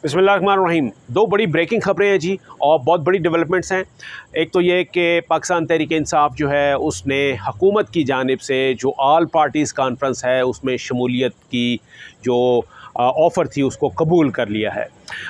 बिस्मिल्लाहिर्रहमानिर्रहीम। दो बड़ी ब्रेकिंग खबरें हैं जी, और बहुत बड़ी डेवलपमेंट्स हैं। एक तो ये कि पाकिस्तान तहरीक-ए-इंसाफ जो है उसने हुकूमत की जानिब से जो ऑल पार्टीज़ कॉन्फ्रेंस है उसमें शमूलियत की जो ऑफ़र थी उसको कबूल कर लिया है।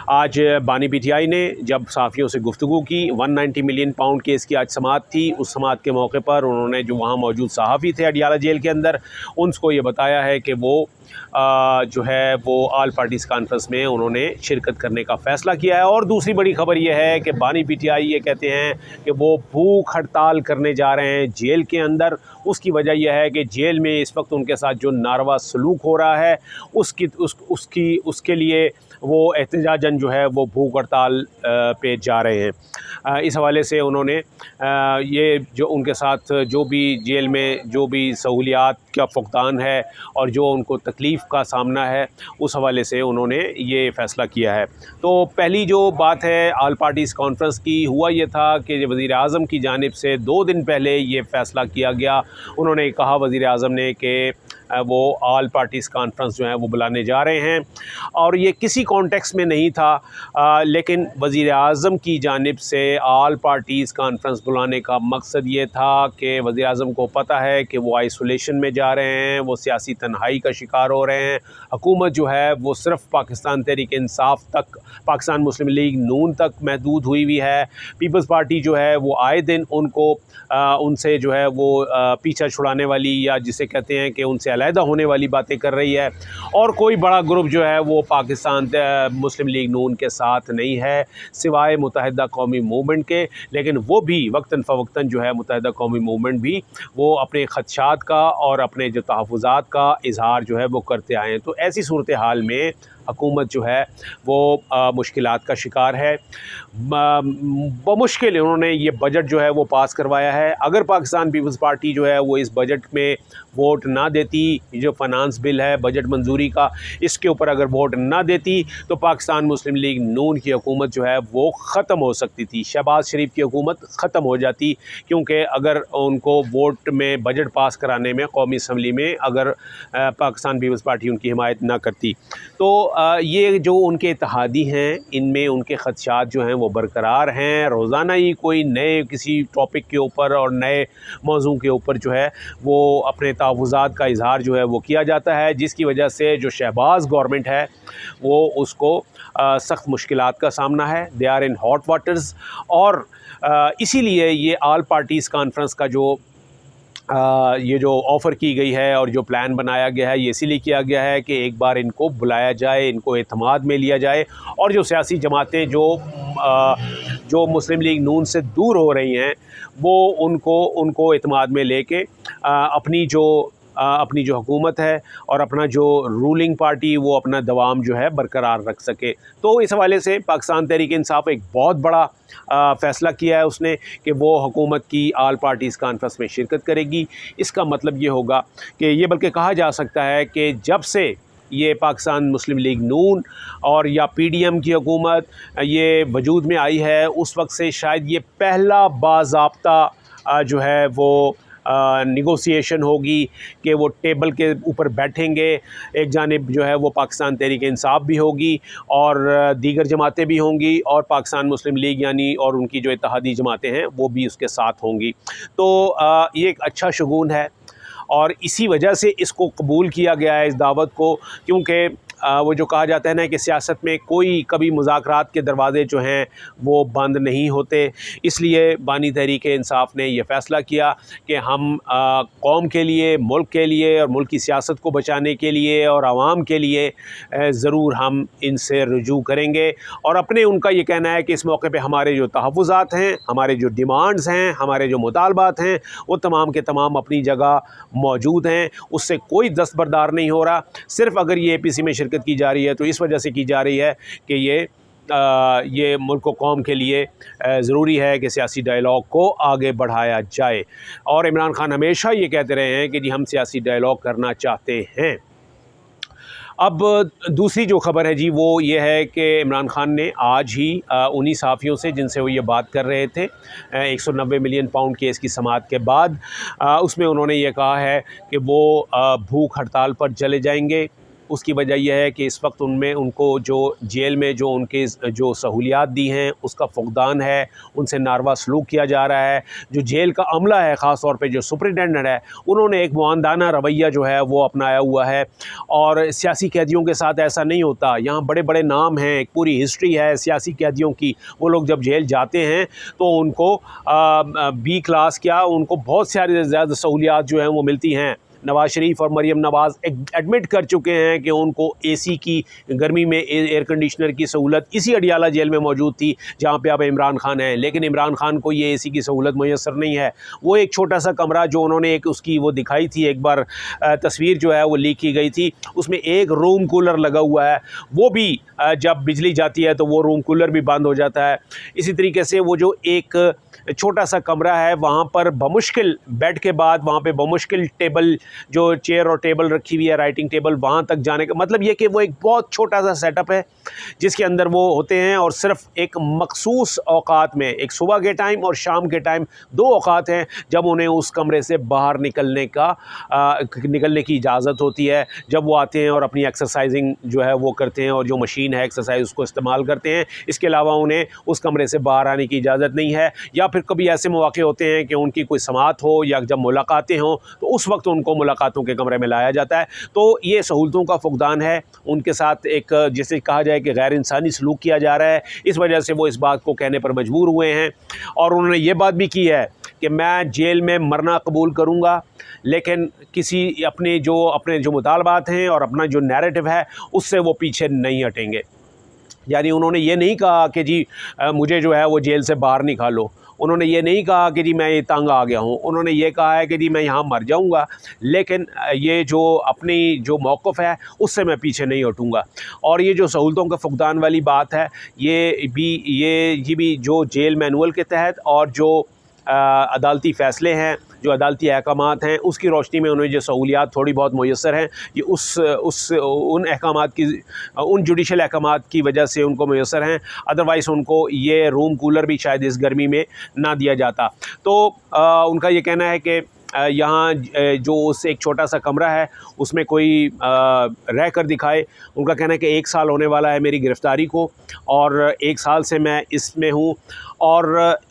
आज बानी पीटीआई ने जब सहाफ़ियों से गुफ्तगू की, 190 मिलियन पाउंड केस की आज समाअत थी। उस समाअत के मौके पर उन्होंने जो वहाँ मौजूद सहाफ़ी थे अडियाला जेल के अंदर, उनको ये बताया है कि वो जो है वो ऑल पार्टीज़ कॉन्फ्रेंस में उन्होंने शिरकत करने का फ़ैसला किया है। और दूसरी बड़ी ख़बर ये है कि बानी पीटीआई ये कहते हैं कि वो भूख हड़ताल करने जा रहे हैं जेल के अंदर। उसकी वजह यह है कि जेल में इस वक्त उनके साथ जो नारवा सलूक हो रहा है उसके लिए वो एहतजाजन जो है वो भूख हड़ताल पे जा रहे हैं। इस हवाले से उन्होंने ये जो उनके साथ जो भी जेल में जो भी सहूलियात का फ़ुक़दान है और जो उनको तकलीफ़ का सामना है, उस हवाले से उन्होंने ये फ़ैसला किया है। तो पहली जो बात है ऑल पार्टीज़ कॉन्फ्रेंस की, हुआ ये था कि वज़ीर-ए-आज़म की जानिब से 2 दिन पहले ये फ़ैसला किया गया। उन्होंने कहा वज़ीर-ए-आज़म ने कि वो ऑल पार्टीज़ कॉन्फ्रेंस जो है वो बुलाने जा रहे हैं, और ये किसी कॉन्टेक्स्ट में नहीं था, लेकिन वज़ीर-ए-आज़म की जानिब से ऑल पार्टीज़ कॉन्फ्रेंस बुलाने का मकसद ये था कि वज़ीर-ए-आज़म को पता है कि वो आइसोलेशन में जा रहे हैं, वो सियासी तन्हाई का शिकार हो रहे हैं। हुकूमत जो है वो सिर्फ़ पाकिस्तान तहरीक-ए-इंसाफ तक, पाकिस्तान मुस्लिम लीग नून तक महदूद हुई हुई है। पीपल्स पार्टी जो है वो आए दिन उनको उनसे जो है वो पीछा छुड़ाने वाली, या जिसे कहते हैं कि उनसे अलहदा होने वाली बातें कर रही है। और कोई बड़ा ग्रुप जो है वो पाकिस्तान मुस्लिम लीग नून के साथ नहीं है सिवाय मुत्तहिदा कौमी मूवमेंट के। लेकिन वो भी वक्तन फ़वक्तन जो है मुत्तहिदा कौमी मूवमेंट भी वो अपने ख़दशात का और अपने जो तहफ़्फ़ुज़ात का इज़हार जो है वो करते आए हैं। तो ऐसी सूरत हाल में हुकूमत जो है वो मुश्किलात का शिकार है। बमुश्किल उन्होंने ये बजट जो है वो पास करवाया है। अगर पाकिस्तान पीपल्स पार्टी जो है वो इस बजट में वोट ना देती, जो फ़ाइनेंस बिल है बजट मंजूरी का, इसके ऊपर अगर वोट ना देती तो पाकिस्तान मुस्लिम लीग नून की हुकूमत जो है वो ख़त्म हो सकती थी। शहबाज शरीफ की हुकूमत ख़त्म हो जाती, क्योंकि अगर उनको वोट में बजट पास कराने में कौमी असम्बली में अगर पाकिस्तान पीपल्स पार्टी उनकी हिमायत ना करती, तो ये जो उनके इत्तेहादी हैं इनमें उनके ख़दशात जो हैं वो बरकरार हैं। रोज़ाना ही कोई नए किसी टॉपिक के ऊपर और नए मौज़ू के ऊपर जो है वो अपने तहफ़्फ़ुज़ात का इज़हार जो है वो किया जाता है, जिसकी वजह से जो शहबाज गवर्नमेंट है वो उसको सख्त मुश्किलात का सामना है। They are in hot waters. और इसीलिए ये ऑल पार्टीज़ कॉन्फ्रेंस का जो ये जो ऑफ़र की गई है और जो प्लान बनाया गया है, ये इसीलिए किया गया है कि एक बार इनको बुलाया जाए, इनको एतमाद में लिया जाए, और जो सियासी जमातें जो मुस्लिम लीग नून से दूर हो रही हैं वो उनको एतमाद में लेके अपनी जो हुकूमत है और अपना जो रूलिंग पार्टी वो अपना दवाम जो है बरकरार रख सके। तो इस हवाले से पाकिस्तान तहरीक-ए-इंसाफ एक बहुत बड़ा फ़ैसला किया है उसने कि वो हुकूमत की ऑल पार्टीज़ कॉन्फ्रेंस में शिरकत करेगी। इसका मतलब ये होगा कि ये बल्कि कहा जा सकता है कि जब से ये पाकिस्तान मुस्लिम लीग नून और या पीडीएम की हुकूमत ये वजूद में आई है, उस वक्त से शायद ये पहला बाज़ाब्ता जो है वो निगोसिएशन होगी कि वो टेबल के ऊपर बैठेंगे। एक जानिब जो है वो पाकिस्तान तहरीक-ए-इंसाफ भी होगी और दीगर जमातें भी होंगी, और पाकिस्तान मुस्लिम लीग यानी और उनकी जो इत्तेहादी जमातें हैं वो भी उसके साथ होंगी। तो ये एक अच्छा शगुन है, और इसी वजह से इसको कबूल किया गया है इस दावत को, क्योंकि वो जो कहा जाता है ना कि सियासत में कोई कभी मुज़ाकरात के दरवाज़े जो हैं वो बंद नहीं होते। इसलिए बानी तहरीक-ए-इंसाफ ने यह फ़ैसला किया कि हम कौम के लिए, मुल्क के लिए और मुल्क की सियासत को बचाने के लिए और आवाम के लिए ज़रूर हम इनसे रुजू करेंगे। और अपने उनका ये कहना है कि इस मौके पे हमारे जो तहफ़्फ़ुज़ात हैं, हमारे जो डिमांड्स हैं, हमारे जो मुतालबात हैं, वो तमाम के तमाम अपनी जगह मौजूद हैं। उससे कोई दस्तबरदार नहीं हो रहा। सिर्फ़ अगर ये APC में शिरकत की जा रही है तो इस वजह से की जा रही है कि ये मुल्क व कौम के लिए ज़रूरी है कि सियासी डायलॉग को आगे बढ़ाया जाए। और इमरान खान हमेशा ये कहते रहे हैं कि जी हम सियासी डायलॉग करना चाहते हैं। अब दूसरी जो ख़बर है जी वो ये है कि इमरान खान ने आज ही उन्हीं सहाफ़ियों से जिनसे वो ये बात कर रहे थे 190 मिलियन पाउंड केस की समाअत के बाद, उसमें उन्होंने ये कहा है कि वो भूख हड़ताल पर चले जाएंगे। उसकी वजह यह है कि इस वक्त उनमें उनको जो जेल में जो उनके जो सहूलियात दी हैं उसका फुकदान है, उनसे नारवा सलूक किया जा रहा है। जो जेल का अमला है, ख़ास तौर पे जो सुपरिटेंडेंट है, उन्होंने एक मुआंदाना रवैया जो है वो अपनाया हुआ है। और सियासी कैदियों के साथ ऐसा नहीं होता। यहाँ बड़े बड़े नाम हैं, एक पूरी हिस्ट्री है सियासी कैदियों की। वो लोग जब जेल जाते हैं तो उनको बी क्लास क्या, उनको बहुत सारी ज़्यादा सहूलियात जो हैं वो मिलती हैं। नवाज़ शरीफ और मरीम नवाज़ एडमिट कर चुके हैं कि उनको एसी की, गर्मी में एयर कंडीशनर की सहूलत इसी अडियाला जेल में मौजूद थी जहां पे अब इमरान खान है। लेकिन इमरान खान को ये एसी की सहूलत मैसर नहीं है। वो एक छोटा सा कमरा जो उन्होंने एक उसकी वो दिखाई थी, एक बार तस्वीर जो है वो लीक की गई थी, उसमें एक रूम कूलर लगा हुआ है। वो भी जब बिजली जाती है तो वो रूम कूलर भी बंद हो जाता है। इसी तरीके से वो जो एक छोटा सा कमरा है वहाँ पर बमुश्किल बेड के बाद वहाँ पे बमुश्किल टेबल, जो चेयर और टेबल रखी हुई है, राइटिंग टेबल, वहाँ तक जाने का मतलब ये कि वो एक बहुत छोटा सा सेटअप है जिसके अंदर वो होते हैं। और सिर्फ एक मखसूस औकात में, एक सुबह के टाइम और शाम के टाइम, 2 औकात हैं जब उन्हें उस कमरे से बाहर निकलने की इजाज़त होती है। जब वो आते हैं और अपनी एक्सरसाइजिंग जो है वो करते हैं और जो मशीन है एक्सरसाइज उसको इस्तेमाल करते हैं। इसके अलावा उन्हें उस कमरे से बाहर आने की इजाज़त नहीं है। या फिर कभी ऐसे मौके होते हैं कि उनकी कोई समात हो या जब मुलाकातें हों तो उस वक्त उनको मुलाकातों के कमरे में लाया जाता है। तो ये सहूलतों का फुकदान है। उनके साथ एक जिसे कहा जाए कि गैर इंसानी सलूक किया जा रहा है। इस वजह से वो इस बात को कहने पर मजबूर हुए हैं। और उन्होंने ये बात भी की है कि मैं जेल में मरना कबूल करूँगा, लेकिन अपने जो मुतालबात हैं और अपना जो नैरेटिव है उससे वो पीछे नहीं हटेंगे। यानी उन्होंने ये नहीं कहा कि जी मुझे जो है वो जेल से बाहर निकालो। उन्होंने ये नहीं कहा कि जी मैं ये तंग आ गया हूँ। उन्होंने ये कहा है कि जी मैं यहाँ मर जाऊँगा, लेकिन ये जो अपनी जो मौक़िफ़ है उससे मैं पीछे नहीं हटूँगा। और ये जो सहूलतों का फुकदान वाली बात है, ये भी जो जेल मैनुअल के तहत और जो अदालती फ़ैसले हैं, जो अदालती अहकामात हैं, उसकी रोशनी में उन्हें जो सहूलियात थोड़ी बहुत मुयस्सर हैं, ये उन जुडिशल अहकामात की वजह से उनको मुयस्सर हैं। अदरवाइज़ उनको ये रूम कूलर भी शायद इस गर्मी में ना दिया जाता। तो उनका ये कहना है कि यहाँ जो उस एक छोटा सा कमरा है उसमें कोई रह कर दिखाए। उनका कहना है कि 1 साल होने वाला है मेरी गिरफ़्तारी को और 1 साल से मैं इसमें हूँ। और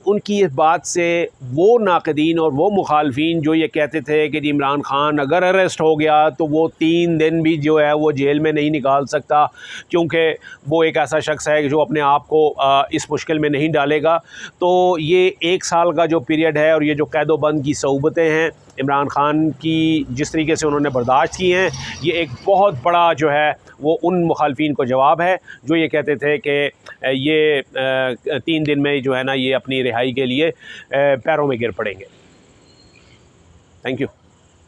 उनकी इस बात से वो नाक़दीन और वो मुखालफीन जो ये कहते थे कि इमरान खान अगर अरेस्ट हो गया तो वो 3 दिन भी जो है वो जेल में नहीं निकाल सकता, क्योंकि वो एक ऐसा शख्स है जो अपने आप को इस मुश्किल में नहीं डालेगा। तो ये 1 साल का जो पीरियड है और ये जो कैदोबंद की सऊबतें हैं इमरान खान की, जिस तरीके से उन्होंने बर्दाश्त की हैं, ये एक बहुत बड़ा जो है वो उन मुखालफीन को जवाब है जो ये कहते थे कि ये 3 दिन में जो है ना ये अपनी रिहाई के लिए पैरों में गिर पड़ेंगे। Thank you.